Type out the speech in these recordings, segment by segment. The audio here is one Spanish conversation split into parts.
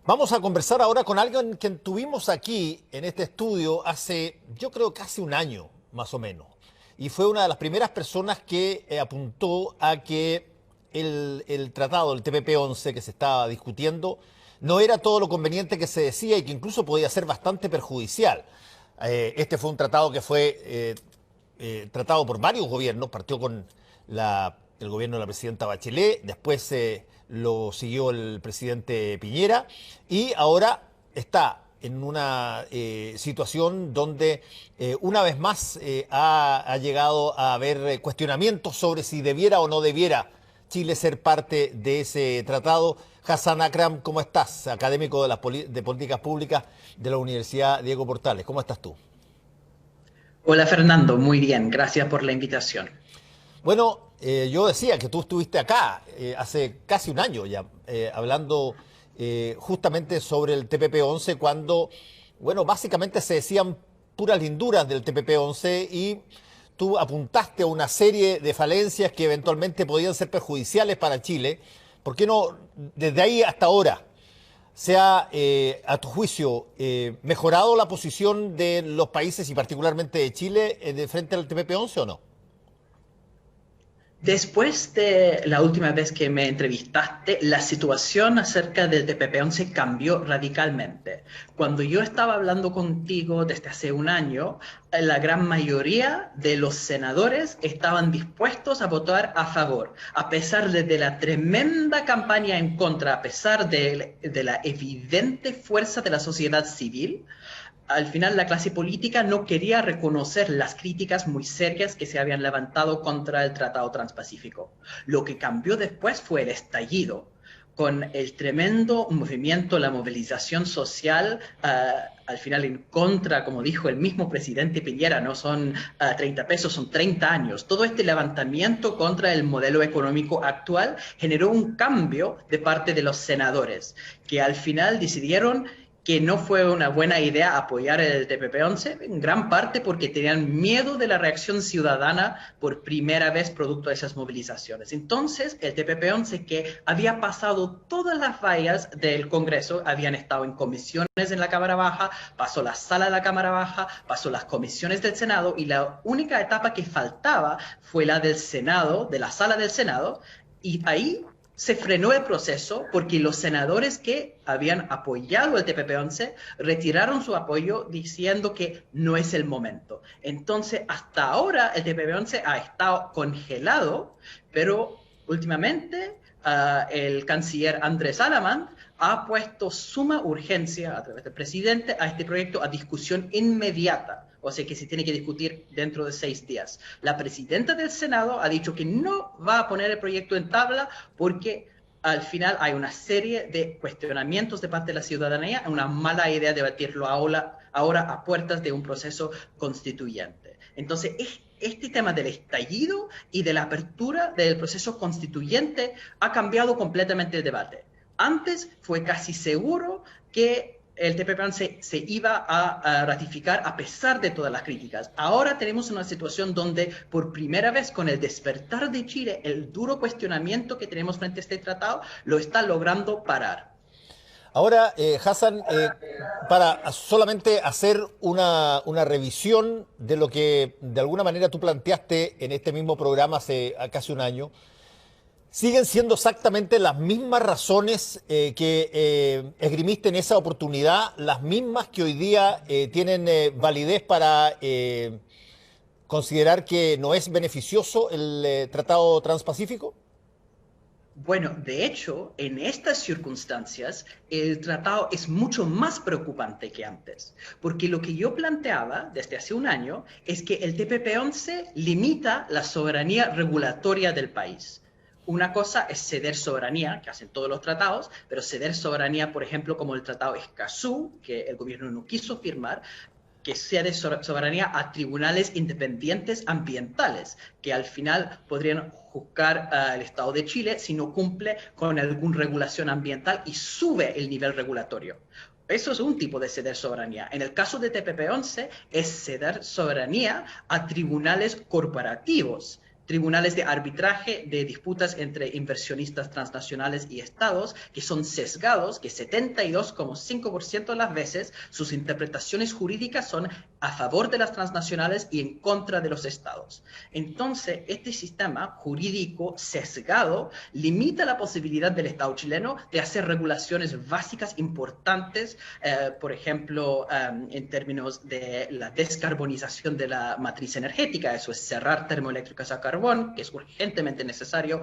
Vamos a conversar ahora con alguien que tuvimos aquí en este estudio hace, yo creo, casi un año, más o menos. Y fue una de las primeras personas que apuntó a que el tratado, el TPP-11 que se estaba discutiendo, no era todo lo conveniente que se decía y que incluso podía ser bastante perjudicial. Este fue un tratado que fue tratado por varios gobiernos, partió con el gobierno de la presidenta Bachelet, después lo siguió el presidente Piñera y ahora está en una situación donde una vez más ha llegado a haber cuestionamientos sobre si debiera o no debiera Chile ser parte de ese tratado. Hassan Akram, ¿cómo estás? Académico de Políticas Públicas de la Universidad Diego Portales. ¿Cómo estás tú? Hola Fernando, muy bien, gracias por la invitación. Bueno, yo decía que tú estuviste acá hace casi un año ya, hablando justamente sobre el TPP-11 cuando, bueno, básicamente se decían puras linduras del TPP-11 y tú apuntaste a una serie de falencias que eventualmente podían ser perjudiciales para Chile. ¿Por qué no, desde ahí hasta ahora, se ha, a tu juicio, mejorado la posición de los países y particularmente de Chile de frente al TPP-11 o no? Después de la última vez que me entrevistaste, la situación acerca del TPP-11 cambió radicalmente. Cuando yo estaba hablando contigo desde hace un año, la gran mayoría de los senadores estaban dispuestos a votar a favor, a pesar de la tremenda campaña en contra, a pesar de la evidente fuerza de la sociedad civil. Al final la clase política no quería reconocer las críticas muy serias que se habían levantado contra el Tratado Transpacífico. Lo que cambió después fue el estallido, con el tremendo movimiento, la movilización social, al final en contra, como dijo el mismo presidente Piñera, no son 30 pesos, son 30 años. Todo este levantamiento contra el modelo económico actual generó un cambio de parte de los senadores, que al final decidieron que no fue una buena idea apoyar el TPP-11, en gran parte porque tenían miedo de la reacción ciudadana por primera vez producto de esas movilizaciones. Entonces, el TPP-11, que había pasado todas las vallas del Congreso, habían estado en comisiones en la Cámara Baja, pasó la sala de la Cámara Baja, pasó las comisiones del Senado y la única etapa que faltaba fue la del Senado, de la sala del Senado, y ahí se frenó el proceso porque los senadores que habían apoyado el TPP-11 retiraron su apoyo diciendo que no es el momento. Entonces, hasta ahora el TPP-11 ha estado congelado, pero últimamente el canciller Andrés Alamán ha puesto suma urgencia a través del presidente a este proyecto a discusión inmediata. O sea que se tiene que discutir dentro de 6 días. La presidenta del Senado ha dicho que no va a poner el proyecto en tabla porque al final hay una serie de cuestionamientos de parte de la ciudadanía, una mala idea debatirlo ahora a puertas de un proceso constituyente. Entonces, este tema del estallido y de la apertura del proceso constituyente ha cambiado completamente el debate. Antes fue casi seguro que el TPP-11 se iba a ratificar a pesar de todas las críticas. Ahora tenemos una situación donde por primera vez con el despertar de Chile, el duro cuestionamiento que tenemos frente a este tratado lo está logrando parar. Ahora, Hassan, para solamente hacer una revisión de lo que de alguna manera tú planteaste en este mismo programa hace casi un año, ¿siguen siendo exactamente las mismas razones que esgrimiste en esa oportunidad, las mismas que hoy día tienen validez para considerar que no es beneficioso el Tratado Transpacífico? Bueno, de hecho, en estas circunstancias, el tratado es mucho más preocupante que antes, porque lo que yo planteaba desde hace un año es que el TPP-11 limita la soberanía regulatoria del país. Una cosa es ceder soberanía, que hacen todos los tratados, pero ceder soberanía, por ejemplo, como el tratado Escazú, que el gobierno no quiso firmar, que sea de soberanía a tribunales independientes ambientales, que al final podrían juzgar al Estado de Chile si no cumple con alguna regulación ambiental y sube el nivel regulatorio. Eso es un tipo de ceder soberanía. En el caso de TPP-11 es ceder soberanía a tribunales corporativos tribunales de arbitraje de disputas entre inversionistas transnacionales y estados que son sesgados, que 72,5% de las veces sus interpretaciones jurídicas son a favor de las transnacionales y en contra de los estados. Entonces, este sistema jurídico sesgado limita la posibilidad del Estado chileno de hacer regulaciones básicas importantes, por ejemplo, en términos de la descarbonización de la matriz energética, eso es cerrar termoeléctricas a carbón, que es urgentemente necesario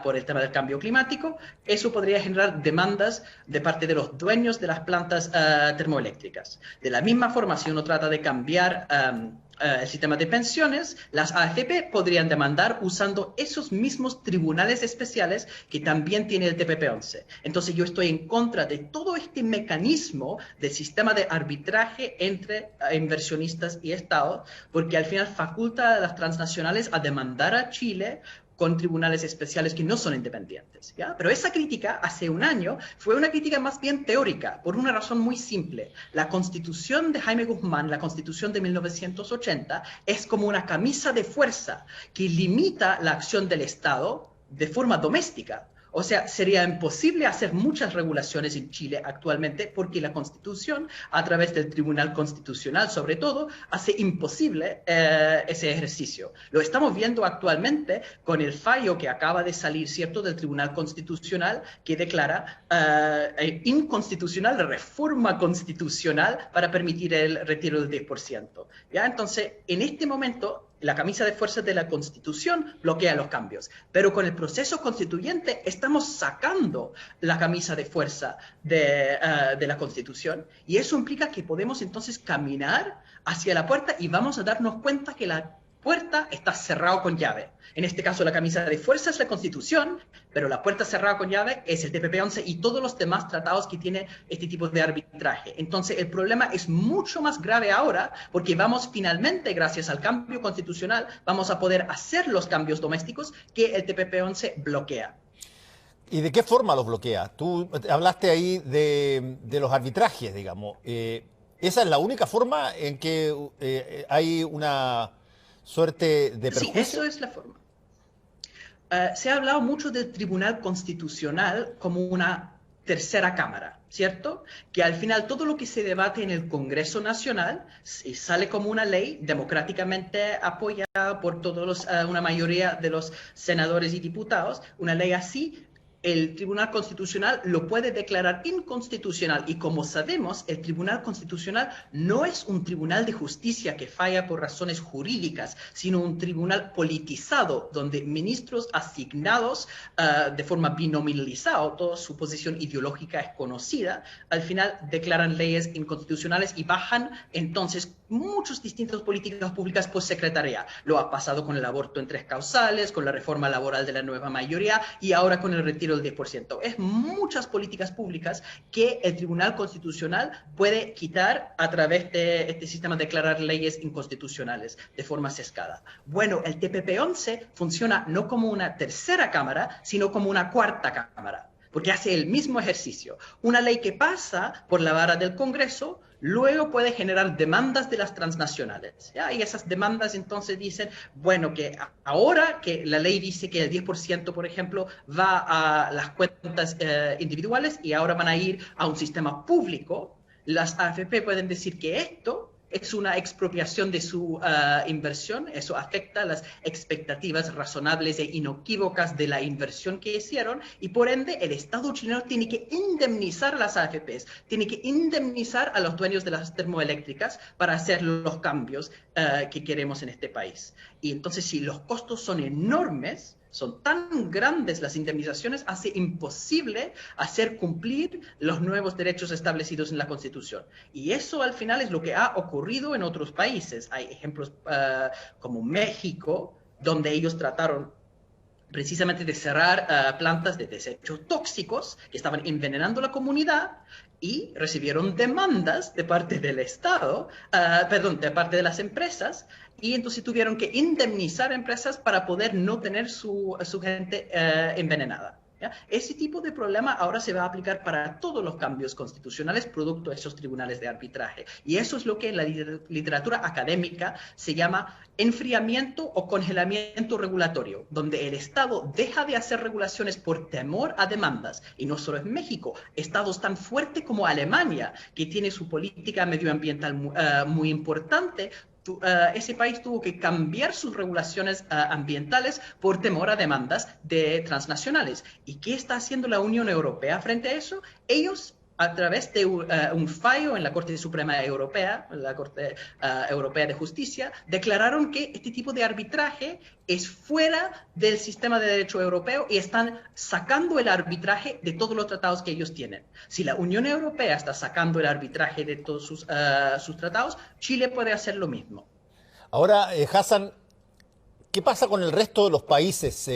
por el tema del cambio climático. Eso podría generar demandas de parte de los dueños de las plantas termoeléctricas. De la misma forma, si uno trata de cambiar el sistema de pensiones, las AFP podrían demandar usando esos mismos tribunales especiales que también tiene el TPP-11. Entonces yo estoy en contra de todo este mecanismo del sistema de arbitraje entre inversionistas y Estados, porque al final faculta a las transnacionales a demandar a Chile con tribunales especiales que no son independientes, ¿ya? Pero esa crítica hace un año fue una crítica más bien teórica, por una razón muy simple. La Constitución de Jaime Guzmán, la Constitución de 1980, es como una camisa de fuerza que limita la acción del Estado de forma doméstica. O sea, sería imposible hacer muchas regulaciones en Chile actualmente porque la Constitución, a través del Tribunal Constitucional sobre todo, hace imposible ese ejercicio. Lo estamos viendo actualmente con el fallo que acaba de salir, ¿cierto?, del Tribunal Constitucional que declara inconstitucional la reforma constitucional para permitir el retiro del 10%. ¿Ya? Entonces, en este momento, la camisa de fuerza de la Constitución bloquea los cambios, pero con el proceso constituyente estamos sacando la camisa de fuerza de la Constitución y eso implica que podemos entonces caminar hacia la puerta y vamos a darnos cuenta que la puerta está cerrada con llave. En este caso, la camisa de fuerza es la Constitución, pero la puerta cerrada con llave es el TPP-11 y todos los demás tratados que tiene este tipo de arbitraje. Entonces, el problema es mucho más grave ahora porque vamos finalmente, gracias al cambio constitucional, vamos a poder hacer los cambios domésticos que el TPP-11 bloquea. ¿Y de qué forma los bloquea? Tú hablaste ahí de los arbitrajes, digamos. ¿Esa es la única forma en que hay una suerte de perjuicio? Sí, eso es la forma. Se ha hablado mucho del Tribunal Constitucional como una tercera cámara, ¿cierto? Que al final todo lo que se debate en el Congreso Nacional sale como una ley democráticamente apoyada por una mayoría de los senadores y diputados. Una ley así, el Tribunal Constitucional lo puede declarar inconstitucional y como sabemos, el Tribunal Constitucional no es un tribunal de justicia que falla por razones jurídicas, sino un tribunal politizado donde ministros asignados de forma binominalizada, toda su posición ideológica es conocida, al final declaran leyes inconstitucionales y bajan entonces muchas distintas políticas públicas por secretaría. Lo ha pasado con el aborto en 3 causales, con la reforma laboral de la nueva mayoría y ahora con el retiro del 10%. Es muchas políticas públicas que el Tribunal Constitucional puede quitar a través de este sistema de declarar leyes inconstitucionales de forma sesgada. Bueno, el TPP-11 funciona no como una tercera cámara, sino como una cuarta cámara, porque hace el mismo ejercicio. Una ley que pasa por la vara del Congreso luego puede generar demandas de las transnacionales, ¿ya? Y esas demandas entonces dicen, bueno, que ahora que la ley dice que el 10%, por ejemplo, va a las cuentas individuales y ahora van a ir a un sistema público, las AFP pueden decir que esto es una expropiación de su inversión, eso afecta las expectativas razonables e inequívocas de la inversión que hicieron y por ende el Estado chileno tiene que indemnizar a las AFPs, tiene que indemnizar a los dueños de las termoeléctricas para hacer los cambios que queremos en este país. Y entonces si los costos son enormes, son tan grandes las indemnizaciones, hace imposible hacer cumplir los nuevos derechos establecidos en la Constitución. Y eso al final es lo que ha ocurrido en otros países. Hay ejemplos como México, donde ellos trataron precisamente de cerrar plantas de desechos tóxicos que estaban envenenando la comunidad y recibieron demandas de parte del Estado, de parte de las empresas, y entonces tuvieron que indemnizar empresas para poder no tener su gente envenenada. ¿ya? Ese tipo de problema ahora se va a aplicar para todos los cambios constitucionales producto de esos tribunales de arbitraje. Y eso es lo que en la literatura académica se llama enfriamiento o congelamiento regulatorio, donde el Estado deja de hacer regulaciones por temor a demandas. Y no solo en México, estados tan fuertes como Alemania, que tiene su política medioambiental muy importante, ese país tuvo que cambiar sus regulaciones ambientales por temor a demandas de transnacionales. ¿Y qué está haciendo la Unión Europea frente a eso? Ellos, a través de un fallo en la Corte Suprema Europea, la Corte Europea de Justicia, declararon que este tipo de arbitraje es fuera del sistema de derecho europeo y están sacando el arbitraje de todos los tratados que ellos tienen. Si la Unión Europea está sacando el arbitraje de todos sus tratados, Chile puede hacer lo mismo. Ahora, Hassan, ¿qué pasa con el resto de los países?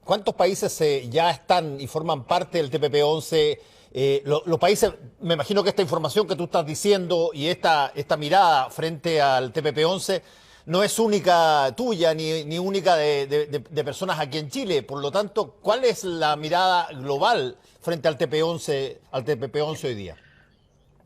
¿Cuántos países ya están y forman parte del TPP-11? Los países, me imagino que esta información que tú estás diciendo y esta mirada frente al TPP-11 no es única tuya ni única de personas aquí en Chile. Por lo tanto, ¿cuál es la mirada global frente al TPP-11 hoy día?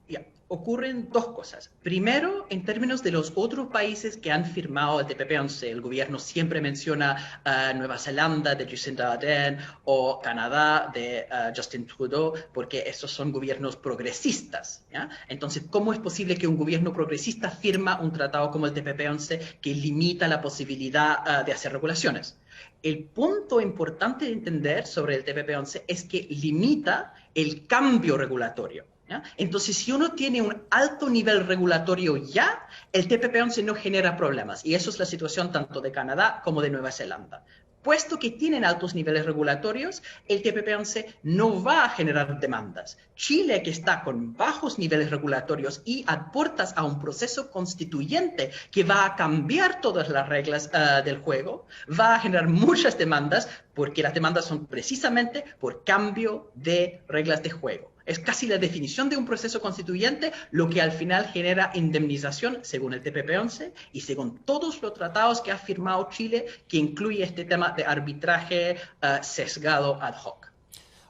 Yeah. Ocurren dos cosas. Primero, en términos de los otros países que han firmado el TPP-11, el gobierno siempre menciona Nueva Zelanda de Jacinda Ardern o Canadá de Justin Trudeau, porque esos son gobiernos progresistas, ¿ya? Entonces, ¿cómo es posible que un gobierno progresista firma un tratado como el TPP-11 que limita la posibilidad de hacer regulaciones? El punto importante de entender sobre el TPP-11 es que limita el cambio regulatorio. ¿Ya? Entonces, si uno tiene un alto nivel regulatorio ya, el TPP-11 no genera problemas. Y eso es la situación tanto de Canadá como de Nueva Zelanda. Puesto que tienen altos niveles regulatorios, el TPP-11 no va a generar demandas. Chile, que está con bajos niveles regulatorios y aportas a un proceso constituyente que va a cambiar todas las reglas del juego, va a generar muchas demandas porque las demandas son precisamente por cambio de reglas de juego. Es casi la definición de un proceso constituyente lo que al final genera indemnización según el TPP-11 y según todos los tratados que ha firmado Chile, que incluye este tema de arbitraje sesgado ad hoc.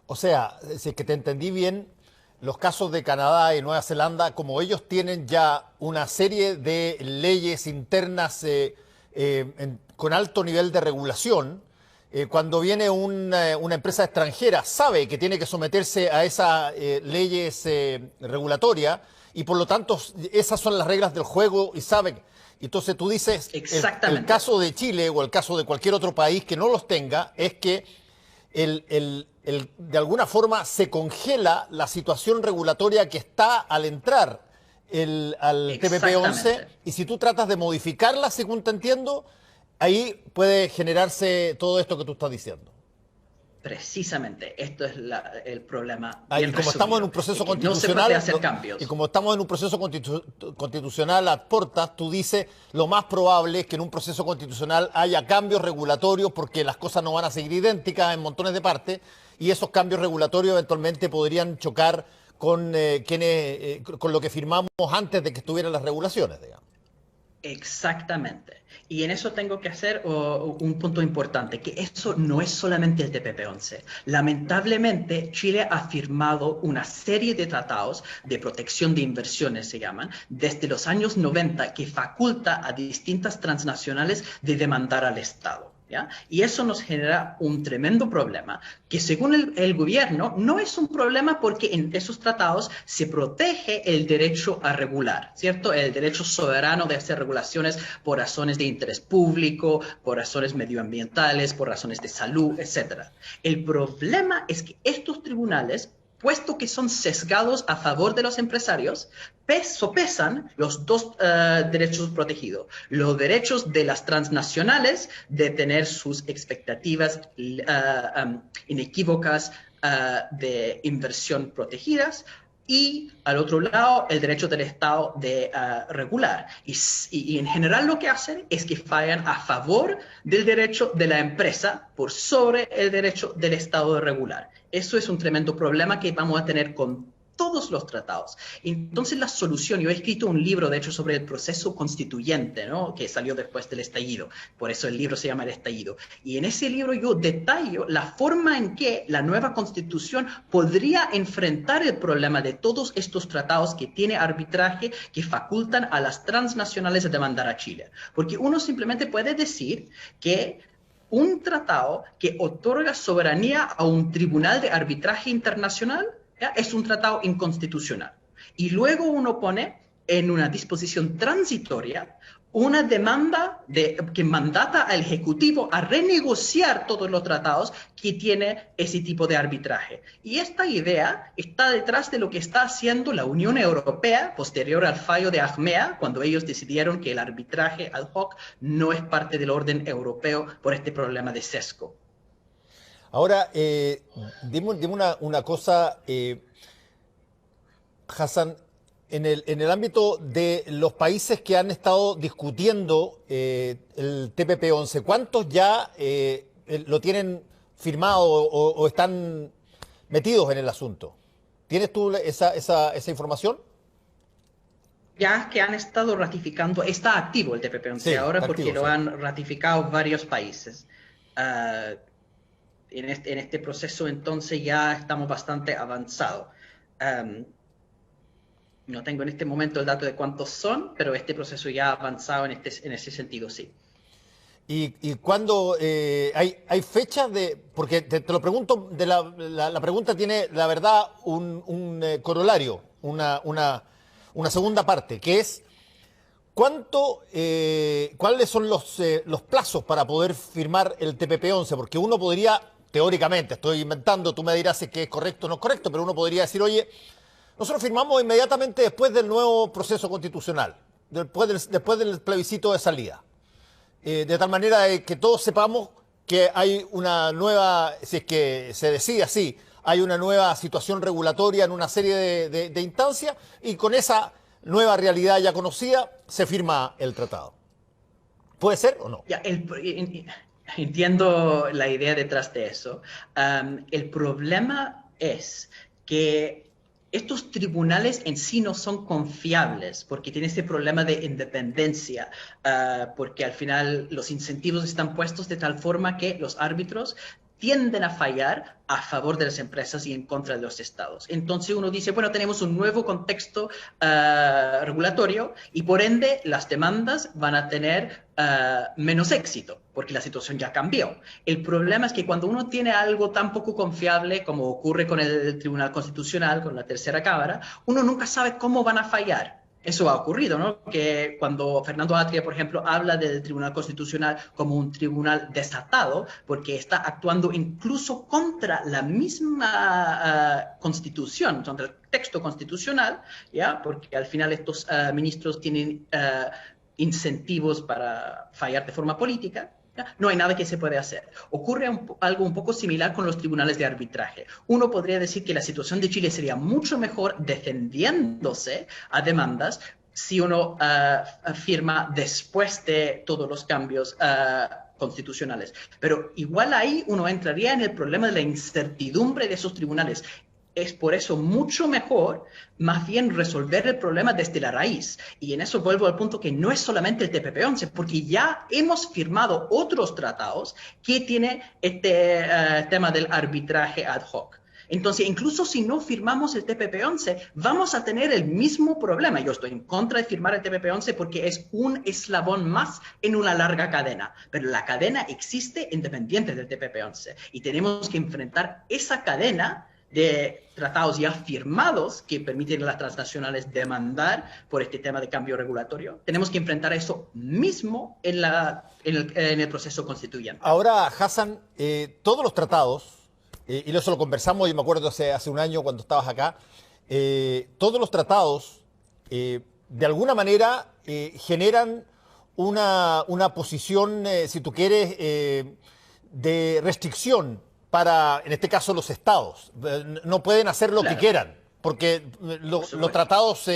O sea, si es que te entendí bien, los casos de Canadá y Nueva Zelanda, como ellos tienen ya una serie de leyes internas con alto nivel de regulación, cuando viene una empresa extranjera, sabe que tiene que someterse a esas leyes regulatorias y por lo tanto esas son las reglas del juego y sabe. Entonces tú dices, el caso de Chile o el caso de cualquier otro país que no los tenga es que de alguna forma se congela la situación regulatoria que está al entrar al TPP-11 y si tú tratas de modificarla, según te entiendo, ahí puede generarse todo esto que tú estás diciendo. Precisamente, esto es el problema. Y como estamos en un proceso constitucional, no se hacer cambios. Y como estamos en un proceso constitucional a portas, tú dices, lo más probable es que en un proceso constitucional haya cambios regulatorios porque las cosas no van a seguir idénticas en montones de partes y esos cambios regulatorios eventualmente podrían chocar con lo que firmamos antes de que estuvieran las regulaciones, digamos. Exactamente. Y en eso tengo que hacer un punto importante, que eso no es solamente el TPP-11. Lamentablemente, Chile ha firmado una serie de tratados de protección de inversiones, se llaman, desde los años 90, que faculta a distintas transnacionales de demandar al Estado. ¿Ya? Y eso nos genera un tremendo problema, que según el gobierno no es un problema porque en esos tratados se protege el derecho a regular, ¿cierto? El derecho soberano de hacer regulaciones por razones de interés público, por razones medioambientales, por razones de salud, etc. El problema es que estos tribunales, puesto que son sesgados a favor de los empresarios, sopesan los dos derechos protegidos. Los derechos de las transnacionales de tener sus expectativas inequívocas de inversión protegidas, y al otro lado el derecho del Estado de regular. Y en general lo que hacen es que fallan a favor del derecho de la empresa por sobre el derecho del Estado de regular. Eso es un tremendo problema que vamos a tener con todos los tratados. Entonces la solución, yo he escrito un libro, de hecho, sobre el proceso constituyente, ¿no? Que salió después del estallido, por eso el libro se llama El Estallido. Y en ese libro yo detallo la forma en que la nueva constitución podría enfrentar el problema de todos estos tratados que tiene arbitraje, que facultan a las transnacionales a demandar a Chile. Porque uno simplemente puede decir que un tratado que otorga soberanía a un tribunal de arbitraje internacional, ¿ya?, es un tratado inconstitucional. Y luego uno pone en una disposición transitoria una demanda que mandata al Ejecutivo a renegociar todos los tratados que tiene ese tipo de arbitraje. Y esta idea está detrás de lo que está haciendo la Unión Europea posterior al fallo de Achmea, cuando ellos decidieron que el arbitraje ad hoc no es parte del orden europeo por este problema de sesgo. Ahora, dime una cosa, Hassan. En el ámbito de los países que han estado discutiendo el TPP-11, ¿cuántos ya lo tienen firmado o están metidos en el asunto? ¿Tienes tú esa información? Ya que han estado ratificando, está activo el TPP-11 Sí, ahora porque activo, lo sí. han ratificado varios países. En este proceso entonces ya estamos bastante avanzados. No tengo en este momento el dato de cuántos son, pero este proceso ya ha avanzado en ese sentido, sí. ¿Y cuándo hay fechas de...? Porque te lo pregunto, la pregunta tiene, la verdad, un corolario, una segunda parte, que es ¿cuáles son los plazos para poder firmar el TPP-11? Porque uno podría, teóricamente, estoy inventando, tú me dirás si es correcto o no es correcto, pero uno podría decir, oye, nosotros firmamos inmediatamente después del nuevo proceso constitucional, después del plebiscito de salida. De tal manera que todos sepamos que hay una nueva, si es que se decide así, hay una nueva situación regulatoria en una serie de instancias y con esa nueva realidad ya conocida se firma el tratado. ¿Puede ser o no? Ya, entiendo la idea detrás de eso. El problema es que estos tribunales en sí no son confiables porque tiene ese problema de independencia, porque al final los incentivos están puestos de tal forma que los árbitros tienden a fallar a favor de las empresas y en contra de los estados. Entonces uno dice, bueno, tenemos un nuevo contexto regulatorio y por ende las demandas van a tener menos éxito porque la situación ya cambió. El problema es que cuando uno tiene algo tan poco confiable como ocurre con el Tribunal Constitucional, con la tercera cámara, uno nunca sabe cómo van a fallar. Eso ha ocurrido, ¿no? Que cuando Fernando Atria, por ejemplo, habla del Tribunal Constitucional como un tribunal desatado, porque está actuando incluso contra la misma Constitución, contra el texto constitucional, ¿ya? Porque al final estos ministros tienen incentivos para fallar de forma política. No hay nada que se puede hacer. Ocurre algo un poco similar con los tribunales de arbitraje. Uno podría decir que la situación de Chile sería mucho mejor defendiéndose a demandas si uno firma después de todos los cambios constitucionales. Pero igual ahí uno entraría en el problema de la incertidumbre de esos tribunales. Es por eso mucho mejor más bien resolver el problema desde la raíz. Y en eso vuelvo al punto que no es solamente el TPP-11, porque ya hemos firmado otros tratados que tienen este tema del arbitraje ad hoc. Entonces, incluso si no firmamos el TPP-11, vamos a tener el mismo problema. Yo estoy en contra de firmar el TPP-11 porque es un eslabón más en una larga cadena. Pero la cadena existe independiente del TPP-11 y tenemos que enfrentar esa cadena de tratados ya firmados que permiten a las transnacionales demandar por este tema de cambio regulatorio. Tenemos que enfrentar eso mismo en el proceso constituyente. Ahora, Hassan, todos los tratados, y eso lo conversamos, y me acuerdo hace un año cuando estabas acá, todos los tratados, de alguna manera, generan una posición, si tú quieres, de restricción para, en este caso, los estados. No pueden hacer lo que quieran, porque los tratados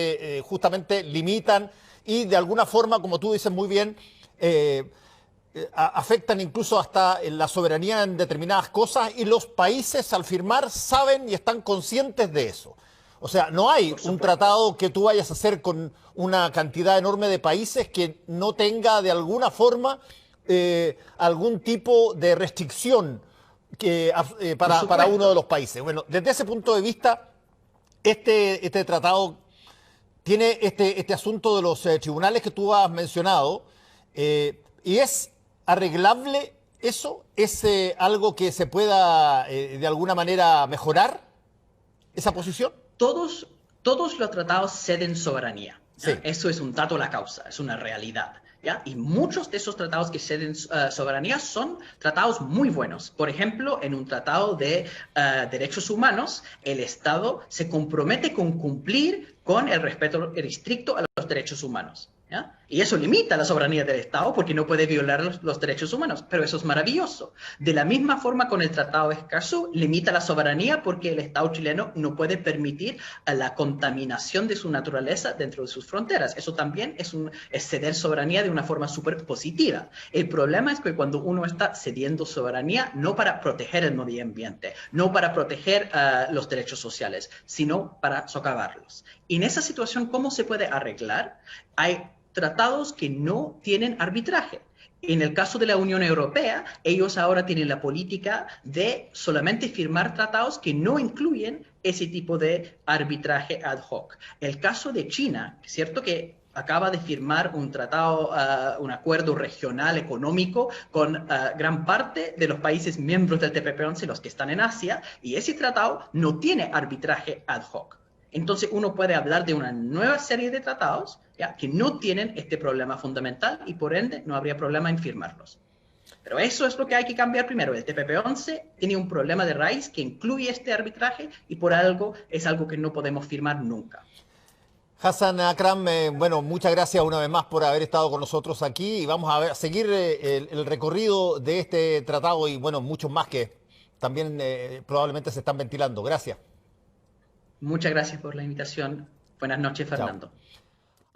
justamente limitan y de alguna forma, como tú dices muy bien, afectan incluso hasta la soberanía en determinadas cosas y los países al firmar saben y están conscientes de eso. O sea, no hay Por un supuesto. tratado que tú vayas a hacer con una cantidad enorme de países que no tenga de alguna forma algún tipo de restricción Por para uno de supuesto. los países. Bueno, desde ese punto de vista, este tratado tiene este asunto de los tribunales que tú has mencionado, y es arreglable eso, es algo que se pueda de alguna manera mejorar esa posición. Todos, todos los tratados ceden soberanía. ¿Ya? Sí. Eso es un dato la causa, es una realidad. ¿Ya? Y muchos de esos tratados que ceden soberanía son tratados muy buenos. Por ejemplo, en un tratado de derechos humanos, el Estado se compromete con cumplir con el respeto estricto a los derechos humanos. ¿Ya? Y eso limita la soberanía del Estado porque no puede violar los derechos humanos, pero eso es maravilloso. De la misma forma, con el Tratado de Escazú, limita la soberanía porque el Estado chileno no puede permitir la contaminación de su naturaleza dentro de sus fronteras. Eso también es ceder soberanía de una forma súper positiva. El problema es que cuando uno está cediendo soberanía, no para proteger el medio ambiente, no para proteger los derechos sociales, sino para socavarlos. Y en esa situación, ¿cómo se puede arreglar? Hay tratados que no tienen arbitraje. En el caso de la Unión Europea, ellos ahora tienen la política de solamente firmar tratados que no incluyen ese tipo de arbitraje ad hoc. El caso de China, es cierto que acaba de firmar un tratado, un acuerdo regional económico con gran parte de los países miembros del TPP-11, los que están en Asia, y ese tratado no tiene arbitraje ad hoc. Entonces uno puede hablar de una nueva serie de tratados, ¿ya?, que no tienen este problema fundamental y por ende no habría problema en firmarlos. Pero eso es lo que hay que cambiar primero. El TPP-11 tiene un problema de raíz que incluye este arbitraje y por algo es algo que no podemos firmar nunca. Hassan Akram, bueno, muchas gracias una vez más por haber estado con nosotros aquí y vamos a seguir el recorrido de este tratado y bueno, muchos más que también probablemente se están ventilando. Gracias. Muchas gracias por la invitación. Buenas noches, Chao. Fernando.